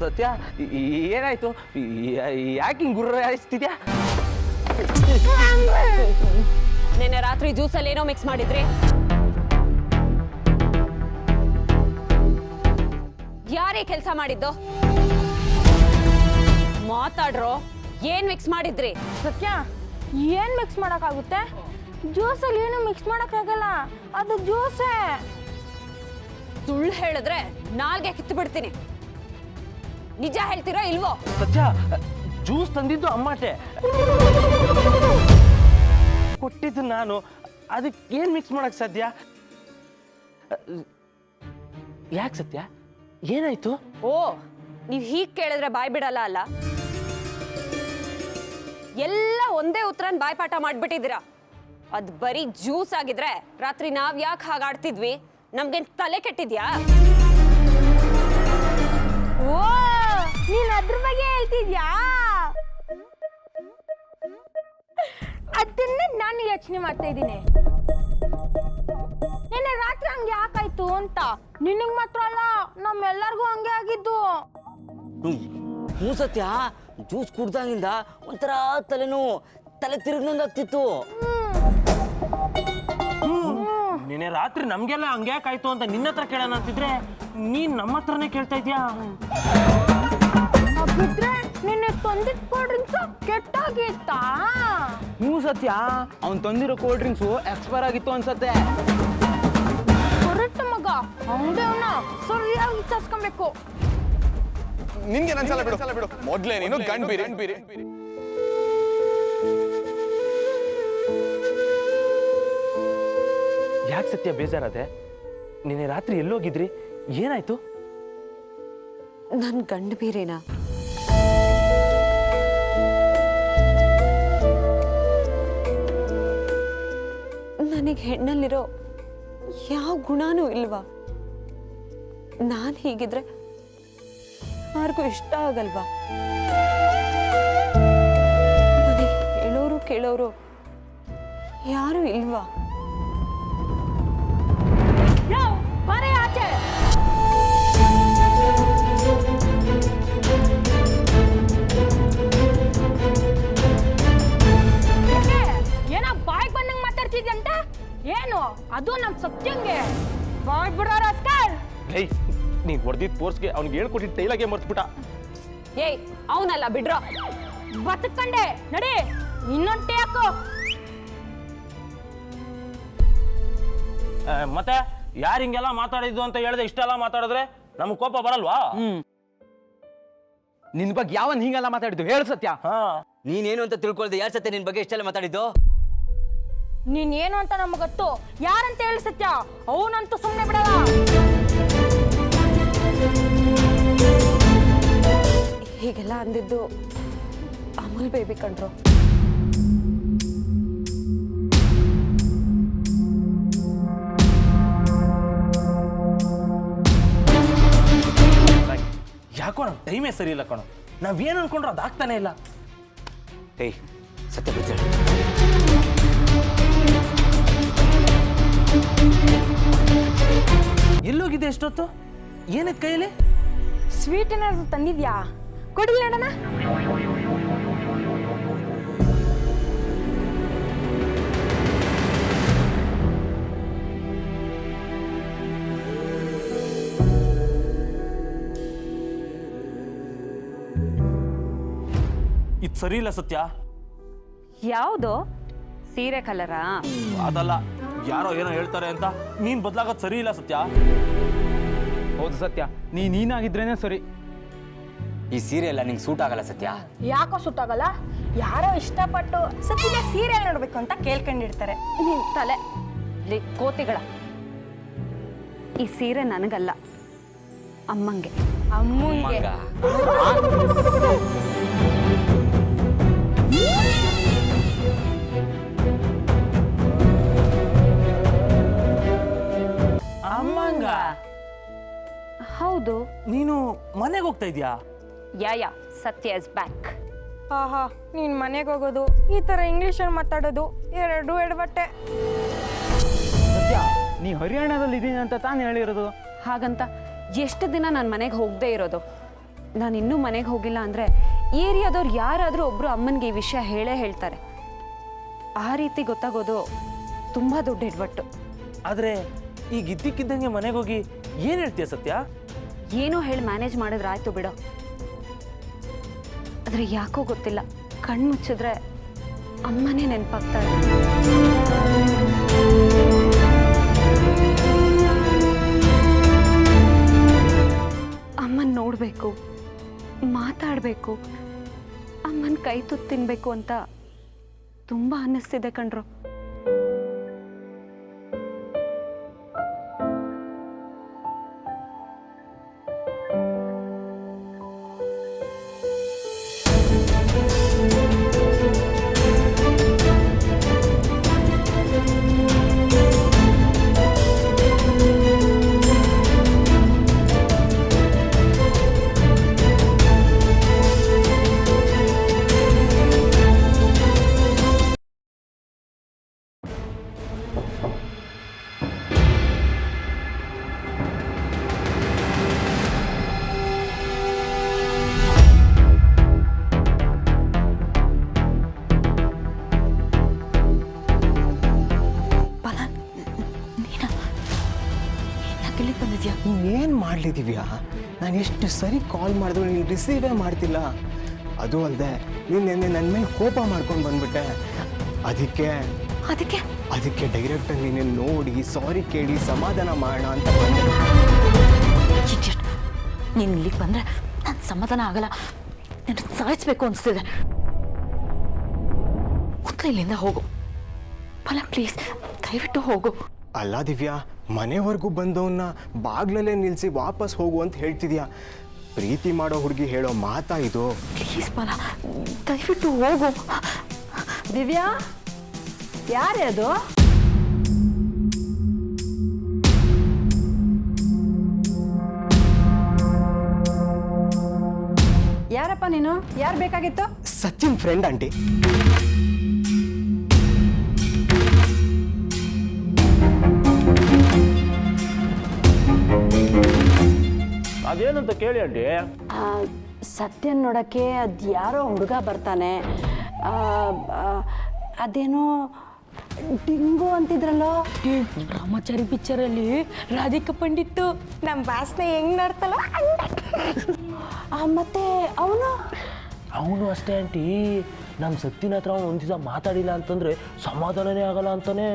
ಸತ್ಯ ಏನಾಯ್ತು? ಯಾಕೆ ಹಿಂಗೆ ಗುರ್ರ ಹಾರಿಸ್ತಿದ್ಯಾ? ನಿನ್ನೆ ರಾತ್ರಿ ಜ್ಯೂಸಲ್ಲಿ ಏನೋ ಮಿಕ್ಸ್ ಮಾಡಿದ್ರಿ? ಯಾರೇ ಕೆಲಸ ಮಾಡಿದ್ದು? ಮಾತಾಡ್ರೋ, ಏನ್ ಮಿಕ್ಸ್ ಮಾಡಿದ್ರಿ? ಸತ್ಯ, ಏನ್ ಮಿಕ್ಸ್ ಮಾಡಕ್ಕಾಗುತ್ತೆ? ಜ್ಯೂಸಲ್ಲಿ ಏನು ಮಿಕ್ಸ್ ಮಾಡಕ್ಕಾಗಲ್ಲ, ಅದು ಜ್ಯೂಸೇ. ಸುಳ್ಳು ಹೇಳಿದ್ರೆ ನಾಲ್ಗೆ ಕಿತ್ತು ಬಿಡ್ತೀನಿ. ನಿಜ ಹೇಳ್ತೀರೋ ಇಲ್ವೋ? ಸತ್ಯ, ಜ್ಯೂಸ್ ತಂದಿದ್ದು ಅಮ್ಮಾಟೆ, ಕೊಟ್ಟಿದ್ದು ನಾನು. ಅದಕ್ಕೆ ಏನು ಮಿಕ್ಸ್ ಮಾಡಕ್ ಸಾಧ್ಯ? ಯಾಕೆ ಸತ್ಯ, ಏನಾಯ್ತು? ಓ, ನೀವ್ ಹೀಗ್ ಕೇಳಿದ್ರೆ ಬಾಯ್ ಬಿಡಲ್ಲ ಅಲ್ಲ? ಎಲ್ಲ ಒಂದೇ ಉತ್ತರನ್ ಬಾಯ್ಪಾಠ ಮಾಡ್ಬಿಟ್ಟಿದ್ದೀರಾ. ಅದ್ ಬರೀ ಜ್ಯೂಸ್ ಆಗಿದ್ರೆ ರಾತ್ರಿ ನಾವ್ ಯಾಕೆ ಹಾಗಾಡ್ತಿದ್ವಿ? ನಮ್ಗೇನ್ ತಲೆ ಕೆಟ್ಟಿದ್ಯಾ? ಓ, ನೀನ್ ಅದ್ರ ಬಗ್ಗೆ ಹೇಳ್ತಿದ್ಯಾ? ಅದನ್ನೇ ನಾನು ಯೋಚನೆ ಮಾಡ್ತಾ ಇದ್ದೀನಿ. ನಿನ್ನೆ ರಾತ್ರಿ ಹಂಗೆ ಯಾಕಾಯ್ತು ಅಂತ. ನಿನಗ್ ಮಾತ್ರ ಅಲ್ಲ, ನಮ್ಮೆಲ್ಲರಿಗೂ ಹಂಗೆ ಆಗಿದ್ದು. ಹ್ಞೂ ಸತ್ಯ, ಜ್ಯೂಸ್ ಕುಡ್ದಾಗಿಂದ ಒಂಥರ ತಲೆನೋವು, ತಲೆ ತಿರುಗ್ನೊಂದಾಗ್ತಿತ್ತು. ನಿನ್ನೆ ರಾತ್ರಿ ನಮ್ಗೆಲ್ಲ ಹಂಗ್ಯಾಕಾಯ್ತು ಅಂತ ನಿನ್ನ ಹತ್ರ ಕೇಳೋಣ ಅಂತಿದ್ರೆ ನೀನ್ ನಮ್ಮ ಹತ್ರನೇ ಕೇಳ್ತಾ ಇದ್ಯಾ? ಬಿಟ್ರೆ ನಿನ್ನೆ ತಂದಿದ್ದ ಕೋಲ್ಡ್ ಡ್ರಿಂಕ್ಸ್ ಕೆಟ್ಟಾಗಿತ್ತಾ? ಹ್ಞೂ ಸತ್ಯ, ಅವ್ನು ತಂದಿರೋ ಕೋಲ್ಡ್ ಡ್ರಿಂಕ್ಸು ಎಕ್ಸ್ಪೈರ್ ಆಗಿತ್ತು ಅನ್ಸತ್ತೆ. ಕರೆಕ್ಟ್ ಮಗ, ಅಂಗಡಿಯವನ್ನ ಸರಿಯಾಗಿ ವಿಚಾರಿಸ್ಕೊಬೇಕು. ನಿನ್ಗೆ ನನ್ಸಲ ಬಿಡು, ಮೊದ್ಲೇ ನೀನು ಗಂಡ್ ಬೀರಿ. ಯಾಕೆ ಸತ್ಯ ಬೇಜಾರದೆ? ನಿನ್ನೆ ರಾತ್ರಿ ಎಲ್ಲೋಗಿದ್ರಿ? ಏನಾಯ್ತು? ನನ್ ಗಂಡ ಬೀರೇನಾ? ನನಗೆ ಹೆಣ್ಣಲ್ಲಿರೋ ಯಾವ ಗುಣನೂ ಇಲ್ವಾ? ನಾನ್ ಹೀಗಿದ್ರೆ ಯಾರಿಗೂ ಇಷ್ಟ ಆಗಲ್ವಾ? ನನಗೆ ಹೇಳೋರು ಕೇಳೋರು ಯಾರು ಇಲ್ವಾ? ಬರೇ ಆಚೆ. ಏನೋ ಬಾಯ್ ಬಂದಂಗ್ ಮಾತಾಡ್ತಿದ್ಯಂತ? ಏನು ಅದು ನಮ್ ಸತ್ಯಂಗೆ? ಬಾಯ್ ಬಿಡೋ ರಾಸ್ಕಲ್. ಏಯ್, ನೀನ್ ಹೊಡೆದಿದ್ದ ಫೋರ್ಸ್ಗೆ ಅವ್ನಿಗೆ ಹೇಳ್ಕೊಟ್ಟಿದ್ದ ಟೈಲಾಗೆ ಮರ್ತ್ಬಿಟ್ಟ. ಏಯ್, ಅವನಲ್ಲ ಬಿಡ್ರೋ. ಬದುಕಂಡೆ ನಡಿ, ಇನ್ನೊಂದು ಟೇ ಹಾಕು. ಮತ್ತೆ ಯಾರು ಹಿಂಗೆಲ್ಲ ಮಾತಾಡಿದ್ದು ಅಂತ ಹೇಳಿದ್ರೆ ಇಷ್ಟೆಲ್ಲ ಮಾತಾಡಿದ್ರೆ ನಮ್ಗೆ ಕೋಪ ಬರಲ್ವಾ? ನಿನ್ ಬಗ್ಗೆ ಯಾವನ್ ಹಿಂಗೆಲ್ಲ ಮಾತಾಡಿದ್ದು ಹೇಳು ಸತ್ಯ. ನೀನೇನು ಅಂತ ತಿಳ್ಕೊಳ್ದೆ ಯಾರು ಸತ್ಯ ನಿನ್ ಬಗ್ಗೆ ಇಷ್ಟೆಲ್ಲ ಮಾತಾಡಿದ್ದು? ನೀನ್ ಏನು ಅಂತ ನಮ್ಗೆ ಗೊತ್ತು. ಯಾರಂತ ಹೇಳಿ ಸತ್ಯ, ಅವನಂತೂ ಸುಮ್ಮನೆ ಬಿಡಲ್ಲ. ಹೀಗೆಲ್ಲ ಅಂದಿದ್ದು ಅಮೂಲ್ ಬೇಬಿ ಕಂಡ್ರು. ಯಾಕೋ ನಮ್ ಟೈಮೇ ಸರಿ ಇಲ್ಲ ಕಣೋ. ನಾವೇನು ಅನ್ಕೊಂಡ್ರೆ ಅದಾಗ್ತಾನೆ ಇಲ್ಲ. ಏಯ್ ಸತ್ಯ ಬಿಚ್ಚ. ಎಲ್ಲೋಗಿದೆ ಎಷ್ಟೊತ್ತು? ಏನಕ್ಕೆ ಕೈಯಲ್ಲಿ? ಸ್ವೀಟ್ ಏನಾದ್ರು ತಂದಿದ್ಯಾ? ಕೊಡಿ ನೋಡೋಣ. ಇದು ಸರಿ ಇಲ್ಲ ಸತ್ಯ. ಯಾವುದು? ಸೀರೆ ಕಲರಾ? ಅದಲ್ಲ, ಯಾರೋ ಏನೋ ಹೇಳ್ತಾರೆ ಅಂತ ನೀನ್ ಬದಲಾಗೋದು ಸರಿ ಇಲ್ಲ ಸತ್ಯ. ಹೌದು ಸತ್ಯ, ನೀನಾಗಿದ್ರೇನೆ ಸರಿ. ಈ ಸೀರೆ ಎಲ್ಲ ನಿಂಗೆ ಸೂಟ್ ಆಗಲ್ಲ ಸತ್ಯ. ಯಾಕೋ ಸುತ್ತಾಗಲ್ಲ? ಯಾರೋ ಇಷ್ಟಪಟ್ಟು ಸತ್ಯನ ಸೀರೆ ನೋಡ್ಬೇಕು ಅಂತ ಕೇಳ್ಕೊಂಡಿರ್ತಾರೆ. ನಿನ್ ತಲೆ ಕೋತಿಗಳ. ಈ ಸೀರೆ ನನಗಲ್ಲ, ಅಮ್ಮಂಗೆ. ಅಮ್ಮಂಗೆ. ಅಮ್ಮಂಗ? ಹೌದು. ನೀನು ಮನೆಗೆ ಹೋಗ್ತಾ ಇದೀಯಾ? ಯಾ ಸತ್ಯ ಇಸ್ ಬ್ಯಾಕ್. ಆಹಾ, ನೀನ್ ಮನೆಗೆ ಹೋಗೋದು, ಈ ತರ ಇಂಗ್ಲಿಷಲ್ಲಿ ಮಾತಾಡೋದು ಎರಡು ಎಡಬಟ್ಟೆ. ಸತ್ಯ, ನೀ ಹರಿಯಾಣದಲ್ಲಿ ಇದೀನಿ ಅಂತ ತಾನು ಹೇಳಿರೋದು. ಹಾಗಂತ ಎಷ್ಟು ದಿನ ನನ್ನ ಮನೆಗೆ ಹೋಗದೆ ಇರೋದು? ನಾನು ಇನ್ನೂ ಮನೆಗೆ ಹೋಗಿಲ್ಲ ಅಂದರೆ ಏರಿಯಾದವ್ರು ಯಾರಾದರೂ ಒಬ್ಬರು ಅಮ್ಮನಿಗೆ ಈ ವಿಷಯ ಹೇಳೇ ಹೇಳ್ತಾರೆ. ಆ ರೀತಿ ಗೊತ್ತಾಗೋದು ತುಂಬ ದೊಡ್ಡ ಎಡವಟ್ಟು. ಆದರೆ ಈಗ ಇದ್ದಕ್ಕಿದ್ದಂಗೆ ಮನೆಗೆ ಹೋಗಿ ಏನು ಹೇಳ್ತೀಯ ಸತ್ಯ? ಏನೋ ಹೇಳಿ ಮ್ಯಾನೇಜ್ ಮಾಡಿದ್ರೆ ಆಯ್ತು ಬಿಡೋ. ಆದರೆ ಯಾಕೋ ಗೊತ್ತಿಲ್ಲ, ಕಣ್ಣು ಮುಚ್ಚಿದ್ರೆ ಅಮ್ಮನೇ ನೆನಪಾಗ್ತಾ ಇದೆ. ಅಮ್ಮನ ನೋಡಬೇಕು, ಮಾತಾಡಬೇಕು, ಅಮ್ಮನ ಕೈ ತುತ್ತು ತಿನ್ಬೇಕು ಅಂತ ತುಂಬ ಅನ್ನಿಸ್ತಿದೆ ಕಣ್ರು. ಏನು ಮಾಡಲಿ ದಿವ್ಯಾ, ನಾನು ಎಷ್ಟು ಸರಿ ಕಾಲ್ ಮಾಡಿದ್ರು ನೀನು ರಿಸೀವೇ ಮಾಡ್ತಿಲ್ಲ. ಅದು ಅಲ್ಲದೆ ನೀನು ನೆನ್ನೆ ನನ್ನ ಮೇಲೆ ಕೋಪ ಮಾಡ್ಕೊಂಡು ಬಂದ್ಬಿಟ್ಟೆ. ಅದಕ್ಕೆ ಅದಕ್ಕೆ ಅದಕ್ಕೆ ಡೈರೆಕ್ಟಾಗಿ ನೀನು ನೋಡಿ ಸಾರಿ ಕೇಳಿ ಸಮಾಧಾನ ಮಾಡೋಣ ಅಂತ ಬಂದೆ. ನೀನು ಇಲ್ಲಿಗೆ ಬಂದರೆ ನಾನು ಸಮಾಧಾನ ಆಗಲ್ಲ, ನಾನು ಸಾಯಿಸ್ಬೇಕು ಅನಿಸ್ತಿದೆ. ಮೊದಲು ಇಲ್ಲಿಂದ ಹೋಗು ಫಲ, ಪ್ಲೀಸ್ ದಯವಿಟ್ಟು ಹೋಗು. ಅಲ್ಲ ದಿವ್ಯಾ, ಮನೆವರೆಗೂ ಬಂದವನ್ನ ಬಾಗ್ಲಲ್ಲೇ ನಿಲ್ಲಿಸಿ ವಾಪಸ್ ಹೋಗು ಅಂತ ಹೇಳ್ತಿದ್ಯಾ. ಪ್ರೀತಿ ಮಾಡೋ ಹುಡುಗಿ ಹೇಳೋ ಮಾತಾ ಇದು? ಪ್ಲೀಸ್ ಫಲ, ದಯವಿಟ್ಟು ಹೋಗು. ದಿವ್ಯಾ, ಯಾರೇ ಅದು? ಯಾರಪ್ಪ ನೀನು? ಯಾರು ಬೇಕಾಗಿತ್ತು? Sachin friend aunty. ಅದೇನಂತ ಕೇಳಿ ಆಂಟಿ. ಸತ್ಯನ್ ನೋಡಕ್ಕೆ ಅದು ಯಾರೋ ಹುಡುಗ ಬರ್ತಾನೆ. ಅದೇನೋ ಡಿಂಗು ಅಂತಿದ್ರಲ್ಲೋ. ರಾಮಾಚಾರಿ ಪಿಕ್ಚರಲ್ಲಿ ರಾಧಿಕಾ ಪಂಡಿತ್ತು ನಮ್ಮ ವಾಸನೆ ಹೆಂಗ್ ನೋಡ್ತಲ್ಲ. ಮತ್ತೆ ಅವನು ಅಷ್ಟೇ ಆಂಟಿ, ನಮ್ಮ ಸತ್ತಿನ ಹತ್ರ ಅವನು ಒಂದು ದಿವಸ ಮಾತಾಡಿಲ್ಲ ಅಂತಂದ್ರೆ ಸಮಾಧಾನನೇ ಆಗಲ್ಲ ಅಂತಾನೆ.